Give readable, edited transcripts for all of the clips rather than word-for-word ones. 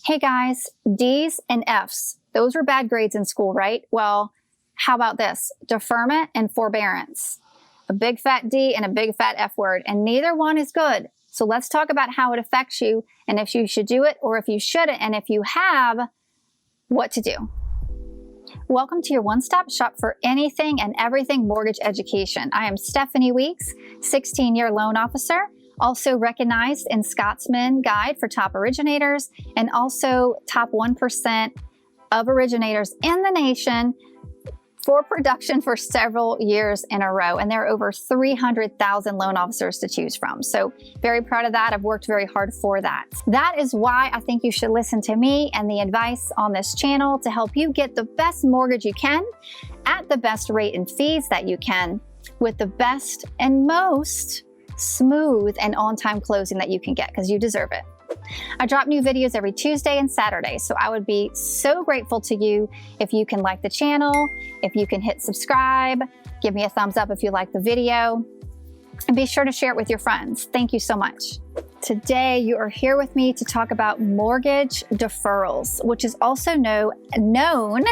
Hey guys, D's and F's. Those were bad grades in school, right? Well, how about this? Deferment and forbearance. A big fat D and a big fat F word, and neither one is good. So let's talk about how it affects you and if you should do it or if you shouldn't, and if you have, what to do. Welcome to your one-stop shop for anything and everything mortgage education. I am Stephanie Weeks, 16-year loan officer, also recognized in Scotsman Guide for top originators and also top 1% of originators in the nation for production for several years in a row. And there are over 300,000 loan officers to choose from. So very proud of that. I've worked very hard for that. That is why I think you should listen to me and the advice on this channel to help you get the best mortgage you can at the best rate and fees that you can with the best and most smooth and on-time closing that you can get, because you deserve it. I drop new videos every Tuesday and Saturday, so I would be so grateful to you if you can like the channel, if you can hit subscribe, give me a thumbs up if you like the video, and be sure to share it with your friends. Thank you so much. Today, you are here with me to talk about mortgage deferrals, which is also known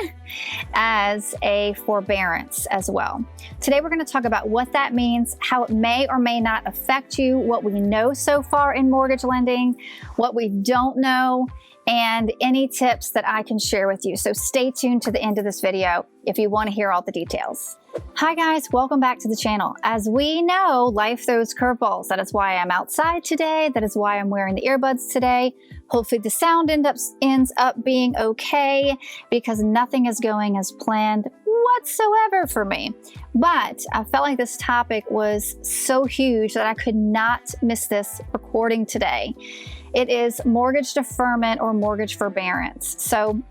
as a forbearance as well. Today, we're going to talk about what that means, how it may or may not affect you, what we know so far in mortgage lending, what we don't know, and any tips that I can share with you. So stay tuned to the end of this video if you want to hear all the details. Hi guys, welcome back to the channel. As we know, life throws curveballs. That is why I'm outside today. That is why I'm wearing the earbuds today. Hopefully the sound ends up being okay, because nothing is going as planned whatsoever for me. But I felt like this topic was so huge that I could not miss this recording today. It is mortgage deferment or mortgage forbearance. So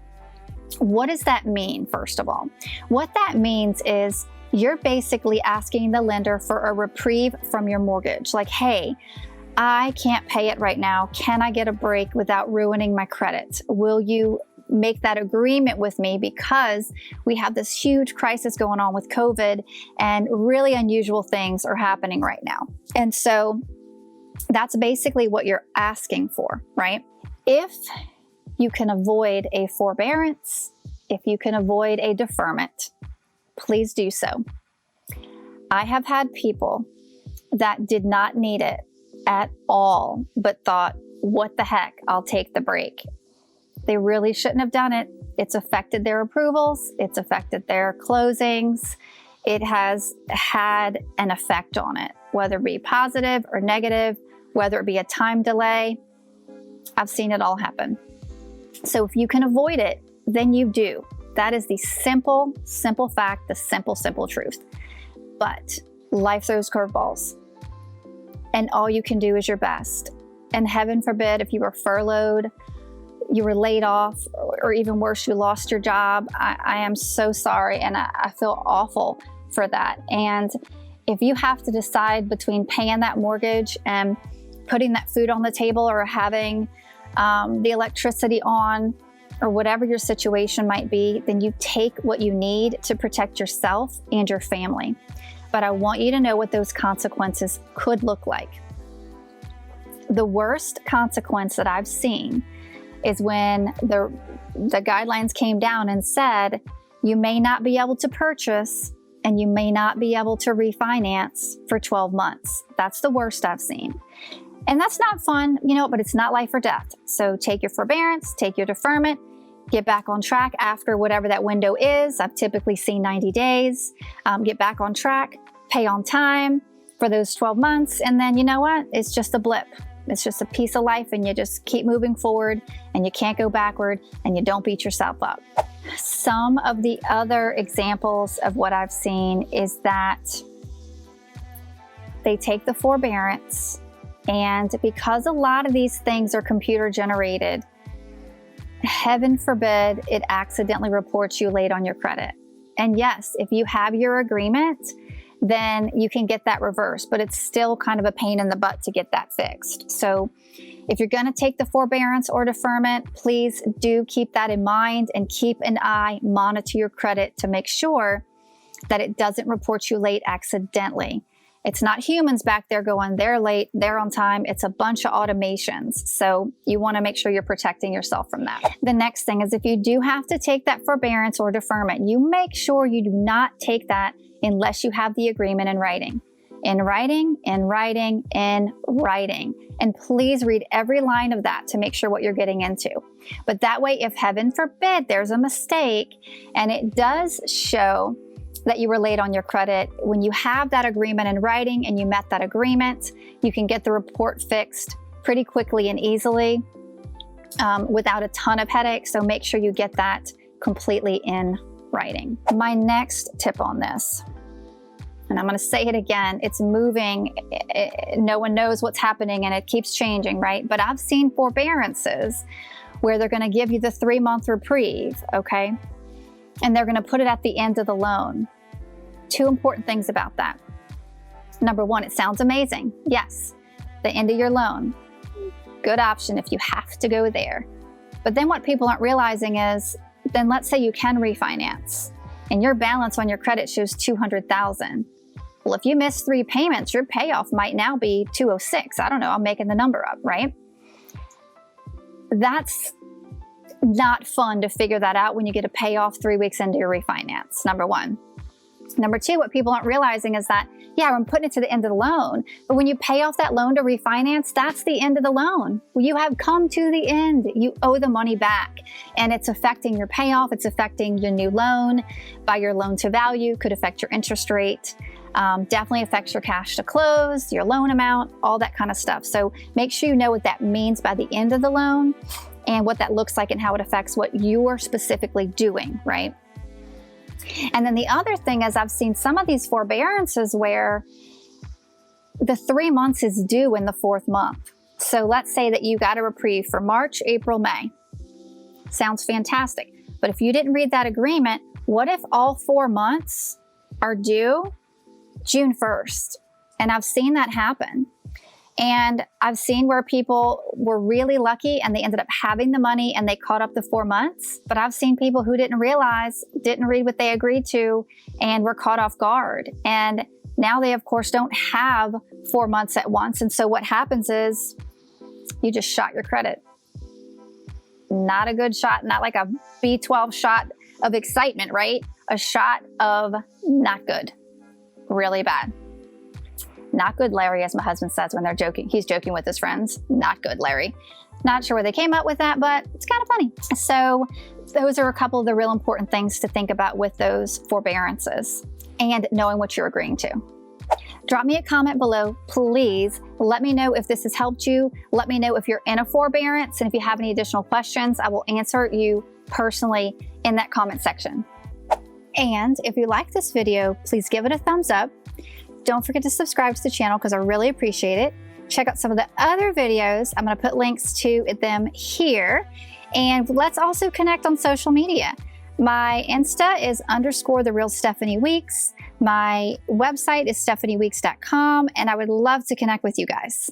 what does that mean, first of all? What that means is you're basically asking the lender for a reprieve from your mortgage. Like, hey, I can't pay it right now. Can I get a break without ruining my credit? Will you make that agreement with me, because we have this huge crisis going on with COVID and really unusual things are happening right now. And so that's basically what you're asking for, right? If you can avoid a forbearance, if you can avoid a deferment, please do so. I have had people that did not need it at all, but thought, what the heck, I'll take the break. They really shouldn't have done it. It's affected their approvals. It's affected their closings. It has had an effect on it, whether it be positive or negative, whether it be a time delay. I've seen it all happen. So if you can avoid it, then you do. That is the simple fact, the simple truth. But life throws curveballs, and all you can do is your best. And heaven forbid, if you were furloughed, you were laid off, or even worse, you lost your job. I am so sorry, and I feel awful for that. And if you have to decide between paying that mortgage and putting that food on the table, or having the electricity on, or whatever your situation might be, then you take what you need to protect yourself and your family. But I want you to know what those consequences could look like. The worst consequence that I've seen is when the guidelines came down and said, you may not be able to purchase and you may not be able to refinance for 12 months. That's the worst I've seen. And that's not fun, but it's not life or death. So take your forbearance, take your deferment, get back on track after whatever that window is. I've typically seen 90 days. Get back on track, pay on time for those 12 months. And then you know what? It's just a blip. It's just a piece of life, and you just keep moving forward, and you can't go backward, and you don't beat yourself up. Some of the other examples of what I've seen is that they take the forbearance, and because a lot of these things are computer generated, heaven forbid it accidentally reports you late on your credit. And yes, if you have your agreement, then you can get that reversed, but it's still kind of a pain in the butt to get that fixed. So if you're going to take the forbearance or deferment, please do keep that in mind and keep an eye, monitor your credit to make sure that it doesn't report you late accidentally. It's not humans back there going, they're late, they're on time. It's a bunch of automations. So you want to make sure you're protecting yourself from that. The next thing is if you do have to take that forbearance or deferment, you make sure you do not take that unless you have the agreement in writing. In writing, in writing, in writing. And please read every line of that to make sure what you're getting into. But that way, if heaven forbid there's a mistake and it does show that you were late on your credit, when you have that agreement in writing and you met that agreement, you can get the report fixed pretty quickly and easily without a ton of headaches. So make sure you get that completely in writing. My next tip on this, and I'm going to say it again, it's moving. No one knows what's happening and it keeps changing, right? But I've seen forbearances where they're going to give you the 3-month reprieve, okay? And they're going to put it at the end of the loan. 2 important things about that. Number 1, it sounds amazing. Yes, the end of your loan. Good option if you have to go there. But then what people aren't realizing is, then let's say you can refinance and your balance on your credit shows $200,000. Well, if you miss 3 payments, your payoff might now be $206. I don't know, I'm making the number up, right? That's not fun to figure that out when you get a payoff 3 weeks into your refinance, number 1. Number 2, what people aren't realizing is that, yeah, I'm putting it to the end of the loan, but when you pay off that loan to refinance, that's the end of the loan. You have come to the end. You owe the money back, and it's affecting your payoff. It's affecting your new loan by your loan to value, could affect your interest rate, definitely affects your cash to close, your loan amount, all that kind of stuff. So make sure you know what that means by the end of the loan and what that looks like and how it affects what you're specifically doing, right? And then the other thing is I've seen some of these forbearances where the 3 months is due in the 4th month. So let's say that you got a reprieve for March, April, May. Sounds fantastic. But if you didn't read that agreement, what if all 4 months are due June 1st? And I've seen that happen. And I've seen where people were really lucky and they ended up having the money and they caught up the 4 months. But I've seen people who didn't realize, didn't read what they agreed to, and were caught off guard. And now they, of course, don't have 4 months at once. And so what happens is you just shot your credit. Not a good shot, not like a B12 shot of excitement, right? A shot of not good, really bad. Not good, Larry, as my husband says when they're joking. He's joking with his friends. Not good, Larry. Not sure where they came up with that, but it's kind of funny. So those are a couple of the real important things to think about with those forbearances and knowing what you're agreeing to. Drop me a comment below, please. Let me know if this has helped you. Let me know if you're in a forbearance, and if you have any additional questions, I will answer you personally in that comment section. And if you like this video, please give it a thumbs up. Don't forget to subscribe to the channel because I really appreciate it. Check out some of the other videos. I'm going to put links to them here. And let's also connect on social media. My Insta is _TheRealStephanieWeeks. My website is stephanieweeks.com, and I would love to connect with you guys.